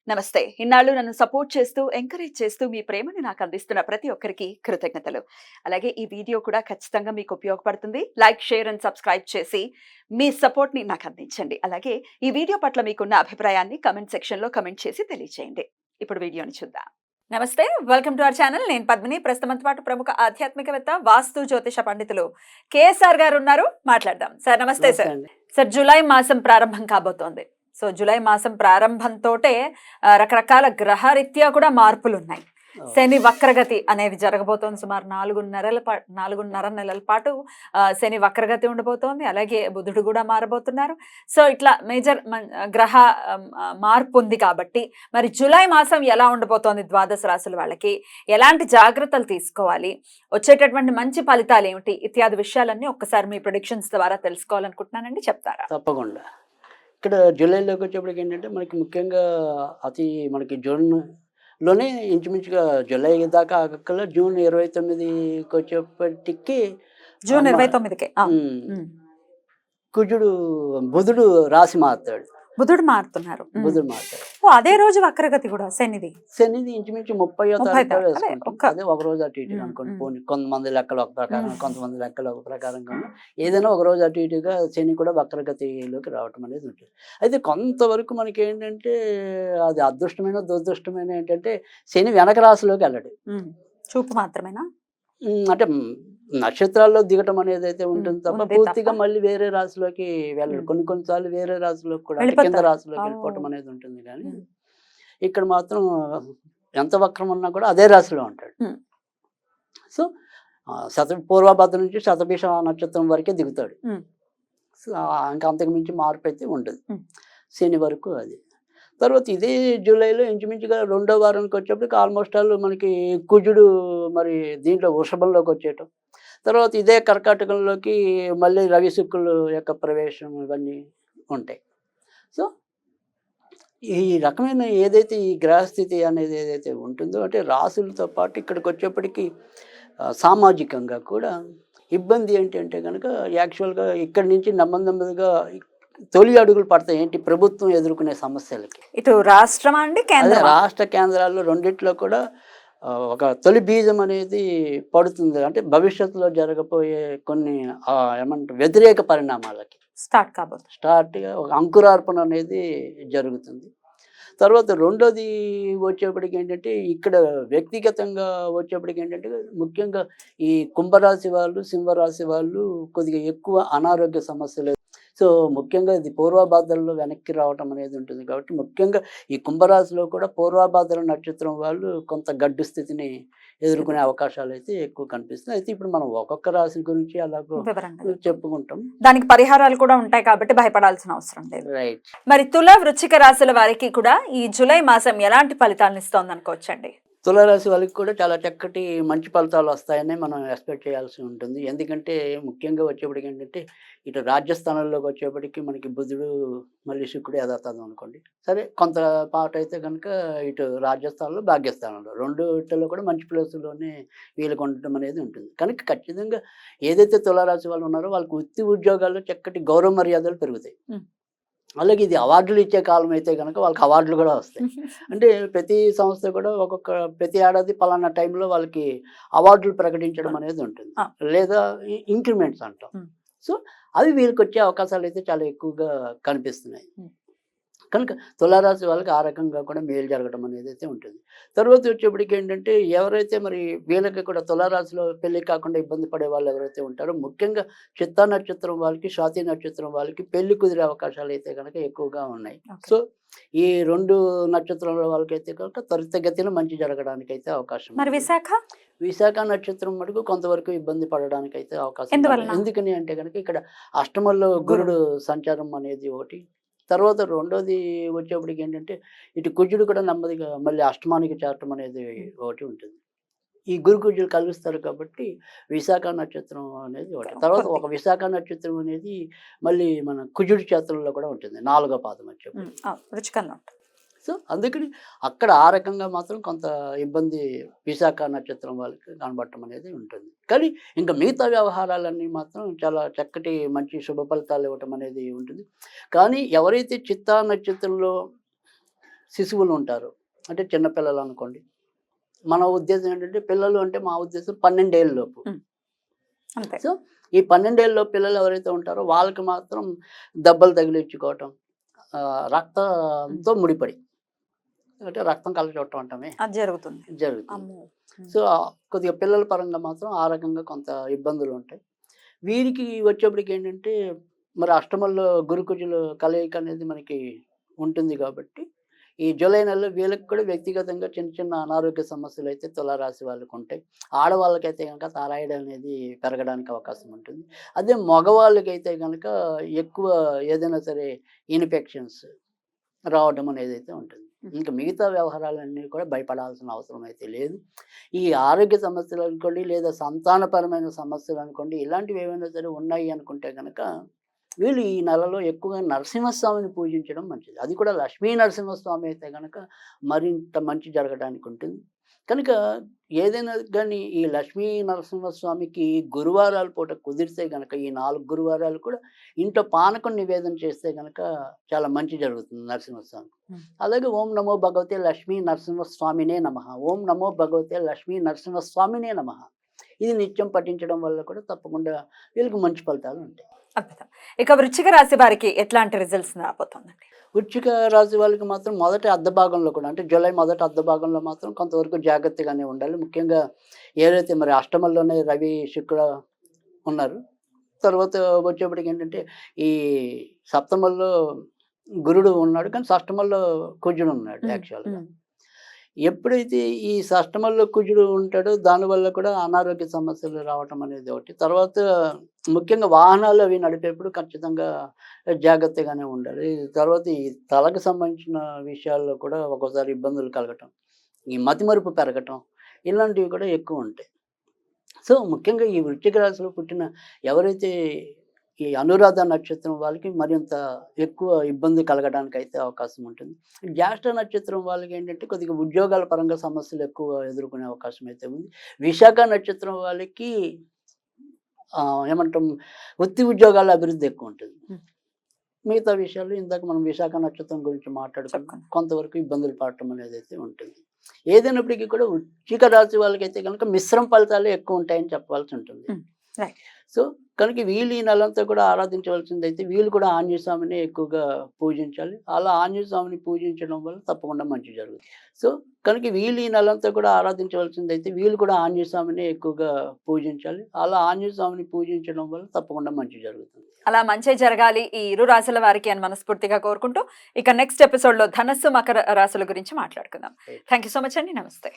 నమస్తే. ఇన్నాళ్ళు నన్ను సపోర్ట్ చేస్తూ, ఎంకరేజ్ చేస్తూ మీ ప్రేమని నాకు అందిస్తున్న ప్రతి ఒక్కరికి కృతజ్ఞతలు. అలాగే ఈ వీడియో కూడా ఖచ్చితంగా మీకు ఉపయోగపడుతుంది. లైక్, షేర్ అండ్ సబ్స్క్రైబ్ చేసి మీ సపోర్ట్‌ని నాకు అందించండి. అలాగే ఈ వీడియో పట్ల మీకున్న అభిప్రాయాన్ని కామెంట్ సెక్షన్‌లో కామెంట్ చేసి తెలియజేయండి. ఇప్పుడు వీడియోని చూద్దాం. నమస్తే. Welcome to our channel. నేను పద్మిని. ప్రస్తుతంతో పాటు ప్రముఖ ఆధ్యాత్మికవేత్త, వాస్తు జ్యోతిష పండితులు కేఎస్ఆర్ గారు ఉన్నారు. మాట్లాడదాం. సార్ నమస్తే నమస్తే సార్. అండి. సార్ జూలై మాసం ప్రారంభం కాబోతోంది. సో జూలై మాసం ప్రారంభంతోటే రకరకాల గ్రహరీత్యా కూడా మార్పులున్నాయి. శని వక్రగతి అనేది జరగబోతోంది. సుమారు 4.5 నెలల పాటు శని వక్రగతి ఉండబోతోంది. అలాగే బుధుడు కూడా మారబోతున్నారు. సో ఇట్లా మేజర్ గ్రహ మార్పు ఉంది కాబట్టి మరి జూలై మాసం ఎలా ఉండబోతోంది ద్వాదశ రాశుల వాళ్ళకి, ఎలాంటి జాగ్రత్తలు తీసుకోవాలి, వచ్చేటటువంటి మంచి ఫలితాలు ఏమిటి ఇత్యాది విషయాలన్నీ ఒక్కసారి మీ ప్రొడిక్షన్స్ ద్వారా తెలుసుకోవాలనుకుంటున్నానండి. చెప్తారా? తప్పకుండా. ఇక్కడ జూలైలోకి వచ్చేప్పటికి ఏంటంటే మనకి ముఖ్యంగా మనకి జూన్‌లోనే ఇంచుమించుగా జూలై దాకా ఆగక్కల్లా జూన్ 29కి వచ్చేప్పటికి జూన్ మ 29కే. హ్మ్. బుధుడు రాశి మారుతాడు. బుధుడు మారుతున్నారు. బుధుడు మారుతాడు. అదే రోజు వక్రగతి కూడా శనిది. శనిది ఇంచుమించు 30వ తారీఖు కూడా వేసుకుంటాం. అదే ఒక రోజు అటు ఇటుగా అనుకోండి. పోనీ కొంతమంది లెక్కలు ఒక ప్రకారం, కొంతమంది లెక్కలు ఒక ప్రకారంగా ఏదైనా ఒక రోజు అటు ఇటుగా శని కూడా వక్రగతిలోకి రావటం అనేది ఉంటుంది. అయితే కొంతవరకు మనకి ఏంటంటే అది అదృష్టమైన దురదృష్టమైన ఏంటంటే శని వెనక రాశిలోకి వెళ్ళడు. చూపు మాత్రమేనా? అంటే నక్షత్రాల్లో దిగటం అనేది అయితే ఉంటుంది తప్ప పూర్తిగా మళ్ళీ వేరే రాశిలోకి వెళ్ళడు. కొన్నిసార్లు వేరే రాశిలోకి కూడా కింద రాశిలోకి వెళ్ళిపోవటం అనేది ఉంటుంది. కానీ ఇక్కడ మాత్రం ఎంత వక్రం ఉన్నా కూడా అదే రాశిలో ఉంటాడు. సో పూర్వభద్ర నుంచి శతభిష నక్షత్రం వరకే దిగుతాడు. సో ఇంకా అంతకు మించి మార్పు అయితే ఉండదు శని వరకు. అది తర్వాత ఇదే జూలైలో ఇంచుమించుగా 2వ వారానికి వచ్చేప్పటికి ఆల్మోస్ట్ ఆల్ మనకి కుజుడు మరి దీంట్లో వృషభంలోకి వచ్చేయటం, తర్వాత ఇదే కర్కాటకంలోకి మళ్ళీ రవి శుక్రుల యొక్క ప్రవేశం ఇవన్నీ ఉంటాయి. సో ఈ రకమైన ఏదైతే ఈ గ్రహస్థితి అనేది ఏదైతే ఉంటుందో అంటే రాశులతో పాటు ఇక్కడికి వచ్చేప్పటికి సామాజికంగా కూడా ఇబ్బంది ఏంటంటే కనుక యాక్చువల్గా ఇక్కడి నుంచి నెమ్మదిగా తొలి అడుగులు పడతాయి. ఏంటి ప్రభుత్వం ఎదుర్కొనే సమస్యలకి. ఇటు రాష్ట్రం అండి, అదే రాష్ట్ర కేంద్రాల్లో రెండిట్లో కూడా ఒక తొలి బీజం అనేది పడుతుంది. అంటే భవిష్యత్తులో జరగబోయే కొన్ని ఏమంటారు వ్యతిరేక పరిణామాలకి స్టార్ట్గా ఒక అంకురార్పణ అనేది జరుగుతుంది. తర్వాత రెండోది వచ్చేప్పటికి ఏంటంటే ఇక్కడ వ్యక్తిగతంగా వచ్చేప్పటికి ఏంటంటే ముఖ్యంగా ఈ కుంభరాశి వాళ్ళు, సింహరాశి వాళ్ళు కొద్దిగా ఎక్కువ అనారోగ్య సమస్యలు. సో ముఖ్యంగా ఇది పూర్వభాద్రలో వెనక్కి రావటం అనేది ఉంటుంది కాబట్టి ముఖ్యంగా ఈ కుంభరాశిలో కూడా పూర్వభాద్ర నక్షత్రం వాళ్ళు కొంత గడ్డు స్థితిని ఎదుర్కొనే అవకాశాలు అయితే ఎక్కువ కనిపిస్తున్నాయి. అయితే ఇప్పుడు మనం ఒక్కొక్క రాశి గురించి అలాగో చెప్పుకుంటాం. దానికి పరిహారాలు కూడా ఉంటాయి కాబట్టి భయపడాల్సిన అవసరం లేదు. రైట్. మరి తుల, వృశ్చిక రాశుల వారికి కూడా ఈ జూలై మాసం ఎలాంటి ఫలితాలను ఇస్తోంది అనుకోవచ్చండి? తులారాశి వాళ్ళకి కూడా చాలా చక్కటి మంచి ఫలితాలు వస్తాయని మనం ఎక్స్పెక్ట్ చేయాల్సి ఉంటుంది. ఎందుకంటే ముఖ్యంగా వచ్చేప్పటికి ఏంటంటే ఇటు రాజ్యస్థానంలోకి వచ్చేప్పటికి మనకి బుధుడు మళ్ళీ శుక్రుడు యథాతథం అనుకోండి. సరే కొంత పాట అయితే కనుక ఇటు రాజ్యస్థానంలో, భాగ్యస్థానంలో రెండులో కూడా మంచి ప్లేసుల్లోనే వీళ్ళకి ఉండటం అనేది ఉంటుంది. కనుక ఖచ్చితంగా ఏదైతే తులారాశి వాళ్ళు ఉన్నారో వాళ్ళకి వృత్తి ఉద్యోగాల్లో చక్కటి గౌరవ మర్యాదలు పెరుగుతాయి. అలాగే ఇది అవార్డులు ఇచ్చే కాలం అయితే కనుక వాళ్ళకి అవార్డులు కూడా వస్తాయి. అంటే ప్రతి సంస్థ కూడా ప్రతి ఏడాది పలానా టైంలో వాళ్ళకి అవార్డులు ప్రకటించడం అనేది ఉంటుంది, లేదా ఇంక్రిమెంట్స్ అంటాం. సో అవి వీళ్ళకి వచ్చే అవకాశాలు అయితే చాలా ఎక్కువగా కనిపిస్తున్నాయి. కనుక తులారాశి వాళ్ళకి ఆ రకంగా కూడా మేలు జరగడం అనేది అయితే ఉంటుంది. తర్వాత వచ్చేప్పటికి ఏంటంటే ఎవరైతే మరి వీళ్ళకి కూడా తులారాశిలో పెళ్లి కాకుండా ఇబ్బంది పడే వాళ్ళు ఎవరైతే ఉంటారో ముఖ్యంగా చిత్తా నక్షత్రం వాళ్ళకి, స్వాతి నక్షత్రం వాళ్ళకి పెళ్లి కుదిరే అవకాశాలు అయితే కనుక ఎక్కువగా ఉన్నాయి. సో ఈ 2 నక్షత్రాల వాళ్ళకైతే కనుక త్వరితగతిన మంచి జరగడానికి అయితే అవకాశం. మరి విశాఖ నక్షత్రం మటుకు కొంతవరకు ఇబ్బంది పడడానికి అయితే అవకాశం. ఎందుకని అంటే కనుక ఇక్కడ అష్టమంలో గురుడు సంచారం అనేది ఒకటి. తర్వాత రెండోది వచ్చేప్పటికి ఏంటంటే ఇటు కుజుడు కూడా నెమ్మదిగా మళ్ళీ అష్టమానికి చేరటం అనేది ఒకటి ఉంటుంది. ఈ గురు కుజులు కలుస్తారు కాబట్టి విశాఖ నక్షత్రం అనేది ఒకటి. తర్వాత ఒక విశాఖ నక్షత్రం అనేది మళ్ళీ మన కుజుడి చేతుల్లో కూడా ఉంటుంది, 4వ పాదం వచ్చేప్పటికి. సో అందుకని అక్కడ ఆ రకంగా మాత్రం కొంత ఇబ్బంది విశాఖ నక్షత్రం వాళ్ళకి కనబడటం అనేది ఉంటుంది. కానీ ఇంకా మిగతా వ్యవహారాలన్నీ మాత్రం చాలా చక్కటి మంచి శుభ ఫలితాలు ఇవ్వటం అనేది ఉంటుంది. కానీ ఎవరైతే చిత్తా నక్షత్రంలో శిశువులు ఉంటారు, అంటే చిన్నపిల్లలు అనుకోండి. మన ఉద్దేశం ఏంటంటే పిల్లలు అంటే మా ఉద్దేశం 12 ఏళ్ళ లోపు. అంతే. సో ఈ 12 ఏళ్ళ పిల్లలు ఎవరైతే ఉంటారో వాళ్ళకి మాత్రం దెబ్బలు తగిలించుకోవటం, రక్తంతో ముడిపడి, అంటే రక్తం కలచోటం అంటామే, అది జరుగుతుంది. జరుగుతుంది. అమ్మో. సో కొద్దిగా పిల్లల పరంగా మాత్రం ఆ రకంగా కొంత ఇబ్బందులు ఉంటాయి. వీరికి వచ్చేప్పటికి ఏంటంటే మరి అష్టమంలో గురుకుజుల కలయిక అనేది మనకి ఉంటుంది కాబట్టి ఈ జూలై నెలలో వీళ్ళకి కూడా వ్యక్తిగతంగా చిన్న చిన్న అనారోగ్య సమస్యలు అయితే తులారాశి వాళ్ళకు ఉంటాయి. ఆడవాళ్ళకైతే కనుక థైరాయిడ్ అనేది పెరగడానికి అవకాశం ఉంటుంది. అదే మగవాళ్ళకైతే కనుక ఎక్కువ ఏదైనా సరే ఇన్ఫెక్షన్స్ రావడం అనేది అయితే ఉంటుంది. ఇంకా మిగతా వ్యవహారాలన్నీ కూడా భయపడాల్సిన అవసరం అయితే లేదు. ఈ ఆరోగ్య సమస్యలు అనుకోండి, లేదా సంతానపరమైన సమస్యలు అనుకోండి, ఇలాంటివి ఏమైనా సరే ఉన్నాయి అనుకుంటే కనుక వీళ్ళు ఈ నెలలో ఎక్కువగా నరసింహస్వామిని పూజించడం మంచిది. అది కూడా లక్ష్మీ నరసింహస్వామి అయితే కనుక మరింత మంచి జరగడానికి ఉంటుంది. కనుక ఏదైనా కానీ ఈ లక్ష్మీ నరసింహస్వామికి గురువారాల పూట కుదిరితే గనక ఈ 4 గురువారాలు కూడా ఇంట్లో పానకం నివేదన చేస్తే గనక చాలా మంచి జరుగుతుంది నరసింహస్వామి. అలాగే ఓం నమో భగవతే లక్ష్మీ నరసింహస్వామినే నమః, ఓం నమో భగవతే లక్ష్మీ నరసింహస్వామినే నమః, ఇది నిత్యం పఠించడం వల్ల కూడా తప్పకుండా వీళ్ళకి మంచి ఫలితాలు ఉంటాయి. అద్భుతం. ఇక వృశ్చిక రాశి వారికి ఎట్లాంటి రిజల్ట్స్ రాబోతుందండి? వృశ్చిక రాశి వాళ్ళకి మాత్రం మొదటి అర్ధ భాగంలో కూడా, అంటే జూలై మొదటి అర్ధ భాగంలో మాత్రం కొంతవరకు జాగ్రత్తగానే ఉండాలి. ముఖ్యంగా ఏదైతే మరి అష్టమంలోనే రవి శుక్ర ఉన్నారు, తర్వాత వచ్చేప్పటికి ఏంటంటే ఈ సప్తమంలో గురుడు ఉన్నాడు, కానీ షష్టమంలో కుజుడు ఉన్నాడు యాక్చువల్గా. ఎప్పుడైతే ఈ షష్టమంలో కుజుడు ఉంటాడో దానివల్ల కూడా అనారోగ్య సమస్యలు రావటం అనేది ఒకటి. తర్వాత ముఖ్యంగా వాహనాలు అవి నడిపేప్పుడు ఖచ్చితంగా జాగ్రత్తగానే ఉండాలి. తర్వాత ఈ తలకు సంబంధించిన విషయాల్లో కూడా ఒక్కోసారి ఇబ్బందులు కలగటం, ఈ మతిమరుపు పెరగటం, ఇలాంటివి కూడా ఎక్కువ ఉంటాయి. సో ముఖ్యంగా ఈ వృశ్చిక రాశిలో పుట్టిన ఎవరైతే ఈ అనురాధ నక్షత్రం వాళ్ళకి మరింత ఎక్కువ ఇబ్బంది కలగడానికి అయితే అవకాశం ఉంటుంది. జ్యేష్ఠ నక్షత్రం వాళ్ళకి ఏంటంటే కొద్దిగా ఉద్యోగాల పరంగా సమస్యలు ఎక్కువ ఎదుర్కొనే అవకాశం అయితే ఉంది. విశాఖ నక్షత్రం వాళ్ళకి ఏమంటాం, వృత్తి ఉద్యోగాల అభివృద్ధి ఎక్కువ ఉంటుంది. మిగతా విషయాలు ఇందాక మనం విశాఖ నక్షత్రం గురించి మాట్లాడుకున్నాం, కొంతవరకు ఇబ్బందులు పడటం అనేది అయితే ఉంటుంది. ఏదైనప్పటికీ కూడా వృశ్చిక రాశి వాళ్ళకైతే కనుక మిశ్రమ ఫలితాలు ఎక్కువ ఉంటాయని చెప్పాల్సి ఉంటుంది. సో కనుక వీళ్ళు ఈ నెలంతా కూడా ఆరాధించవలసింది అయితే వీళ్ళు కూడా ఆంజనేయ స్వామిని ఎక్కువగా పూజించాలి. అలా ఆంజనేయ స్వామిని పూజించడం వల్ల తప్పకుండా మంచి జరుగుతుంది. సో కనుక వీళ్ళు ఈ నెలంతా కూడా ఆరాధించవలసింది అయితే వీళ్ళు కూడా ఆంజనేయ స్వామిని ఎక్కువగా పూజించాలి. అలా ఆంజనేయ స్వామిని పూజించడం వల్ల తప్పకుండా మంచి జరుగుతుంది. అలా మంచి జరగాలి ఈ ఇరు రాశుల వారికి అని మనస్ఫూర్తిగా కోరుకుంటూ ఇక నెక్స్ట్ ఎపిసోడ్ లో ధనస్సు మకర రాశుల గురించి మాట్లాడుకుందాం. థ్యాంక్ యూ సో మచ్ అండి. నమస్తే.